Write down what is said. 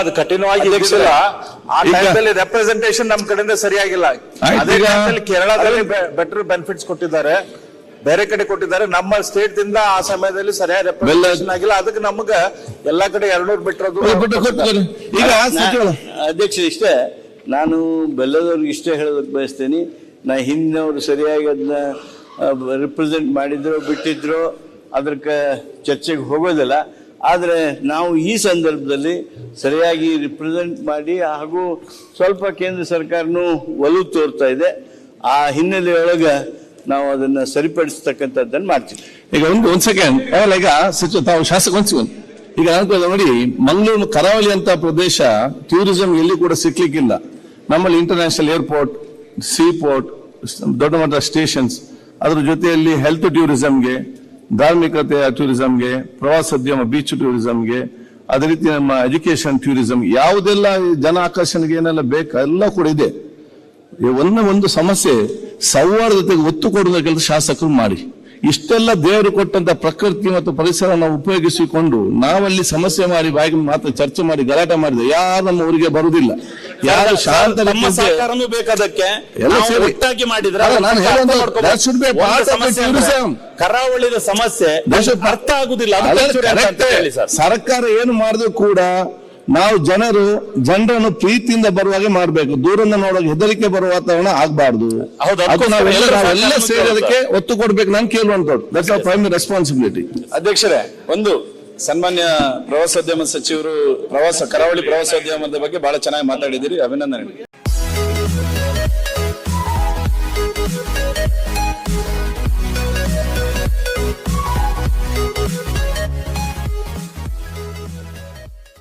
ಅದು ಕಠಿಣವಾಗಿ ಇದ್ದಿಲ್ಲ. ಆ ಟೈಮಲ್ಲಿ ರೆಪ್ರೆಸೆಂಟೇಷನ್ ನಮ್ ಕಡೆಯಿಂದ ಸರಿಯಾಗಿಲ್ಲ. ಅದೇ ಟೈಮಲ್ಲಿ ಕೇರಳದಲ್ಲಿ ಬೆಟರ್ ಬೆನಿಫಿಟ್ಸ್ ಕೊಟ್ಟಿದ್ದಾರೆ, ಬೇರೆ ಕಡೆ ಕೊಟ್ಟಿದ್ದಾರೆ. ನಮ್ಮ ಸ್ಟೇಟ್ ದಿಂದ ಆ ಸಮಯದಲ್ಲಿ ಸರಿಯಾದ ರೆಪ್ರೆಸೆಂಟೇಷನ್ ಆಗಿಲ್ಲ. ಅದಕ್ಕೆ ನಮಗ ಎಲ್ಲಾ ಕಡೆ 200 ಬಿಟ್ಟಿರೋದು. ಈಗ ಅಧ್ಯಕ್ಷ ಇಷ್ಟೇ, ನಾನು ಬೆಲ್ಲದವ್ರಿಗೆ ಇಷ್ಟೇ ಹೇಳೋದಕ್ಕೆ ಬಯಸ್ತೇನೆ. ನಾ ಹಿಂದಿನವರು ಸರಿಯಾಗಿ ಅದನ್ನ ರಿಪ್ರೆಸೆಂಟ್ ಮಾಡಿದ್ರು ಬಿಟ್ಟಿದ್ರು ಅದಕ್ಕೆ ಚರ್ಚೆಗೆ ಹೋಗೋದಿಲ್ಲ. ಆದರೆ ನಾವು ಈ ಸಂದರ್ಭದಲ್ಲಿ ಸರಿಯಾಗಿ ರಿಪ್ರೆಸೆಂಟ್ ಮಾಡಿ ಹಾಗೂ ಸ್ವಲ್ಪ ಕೇಂದ್ರ ಸರ್ಕಾರನೂ ಒಲವು ತೋರ್ತಾ ಇದೆ. ಆ ಹಿನ್ನೆಲೆಯೊಳಗೆ ನಾವು ಅದನ್ನ ಸರಿಪಡಿಸ್ತಕ್ಕಂಥದ್ದನ್ನು ಮಾಡ್ತೀವಿ. ಈಗ ಒಂದ್ ಸೆಕೆಂಡ್ ಈಗ ತಾವು ಶಾಸಕ ಈಗ ನೋಡಿ, ಮಂಗಳೂರು ಕರಾವಳಿ ಅಂತ ಪ್ರದೇಶ ಟೂರಿಸಂ ಎಲ್ಲಿ ಕೂಡ ಸಿಕ್ಲಿಕ್ಕಿಲ್ಲ. ನಮ್ಮಲ್ಲಿ ಇಂಟರ್ನ್ಯಾಷನಲ್ ಏರ್ಪೋರ್ಟ್, ಸೀ ಪೋರ್ಟ್, ದೊಡ್ಡ ಮಟ್ಟದ ಸ್ಟೇಷನ್ಸ್, ಅದ್ರ ಜೊತೆಯಲ್ಲಿ ಹೆಲ್ತ್ ಟೂರಿಸಂಗೆ, ಧಾರ್ಮಿಕತೆಯ ಟೂರಿಸಂಗೆ, ಪ್ರವಾಸೋದ್ಯಮ ಬೀಚ್ ಟೂರಿಸಂಗೆ, ಅದೇ ರೀತಿ ನಮ್ಮ ಎಜುಕೇಶನ್ ಟೂರಿಸಂ, ಯಾವುದೆಲ್ಲ ಜನ ಆಕರ್ಷಣೆಗೆ ಏನೆಲ್ಲ ಬೇಕು ಎಲ್ಲ ಕೂಡ ಇದೆ. ಒಂದು ಸಮಸ್ಯೆ ಸೌಹಾರ್ದತೆಗೆ ಒತ್ತು ಕೊಡುವ ಕೆಲಸ ಶಾಸಕರು ಮಾಡಿ. ಇಷ್ಟೆಲ್ಲ ದೇವರು ಕೊಟ್ಟಂತ ಪ್ರಕೃತಿ ಮತ್ತು ಪರಿಸರ ನಾವು ಉಪಯೋಗಿಸಿಕೊಂಡು ನಾವಲ್ಲಿ ಸಮಸ್ಯೆ ಮಾಡಿ ಬಾಯಿಗೆ ಮಾತ್ರ ಚರ್ಚೆ ಮಾಡಿ ಗಲಾಟೆ ಮಾಡಿದ್ರೆ ಯಾರು ನಮ್ಮ ಊರಿಗೆ ಬರುವುದಿಲ್ಲ. ಯಾರು ಶಾಂತ ಬೇಕಾದಕ್ಕೆ ಒಟ್ಟಾಗಿ ಮಾಡಿದ್ರೆ ಕರಾವಳಿದ ಸಮಸ್ಯೆ ಅರ್ಥ ಆಗುದಿಲ್ಲ. ಸರ್ಕಾರ ಏನು ಮಾಡಿದ್ರು ಕೂಡ ನಾವು ಜನರನ್ನು ಪ್ರೀತಿಯಿಂದ ಬರುವಾಗೆ ಮಾಡಬೇಕು. ದೂರದಿಂದ ನೋಡುವಾಗ ಹೆದರಿಕೆ ಬರುವ ವಾತಾವರಣ ಆಗಬಾರ್ದು. ನಾವೆಲ್ಲ ಸೇರಿ ಅದಕ್ಕೆ ಒತ್ತು ಕೊಡ್ಬೇಕು. ನಾನು ಕೇಳುವಂತದ್ದು ದಟ್ಸ್ ಅವರ್ ಪ್ರೈಮರಿ ರೆಸ್ಪಾನ್ಸಿಬಿಲಿಟಿ. ಅಧ್ಯಕ್ಷರೇ, ಒಂದು ಸನ್ಮಾನ್ಯ ಪ್ರವಾಸೋದ್ಯಮ ಸಚಿವರು ಕರಾವಳಿ ಪ್ರವಾಸೋದ್ಯಮದ ಬಗ್ಗೆ ಬಹಳ ಚೆನ್ನಾಗಿ ಮಾತಾಡಿದಿರಿ, ಅಭಿನಂದನೆ.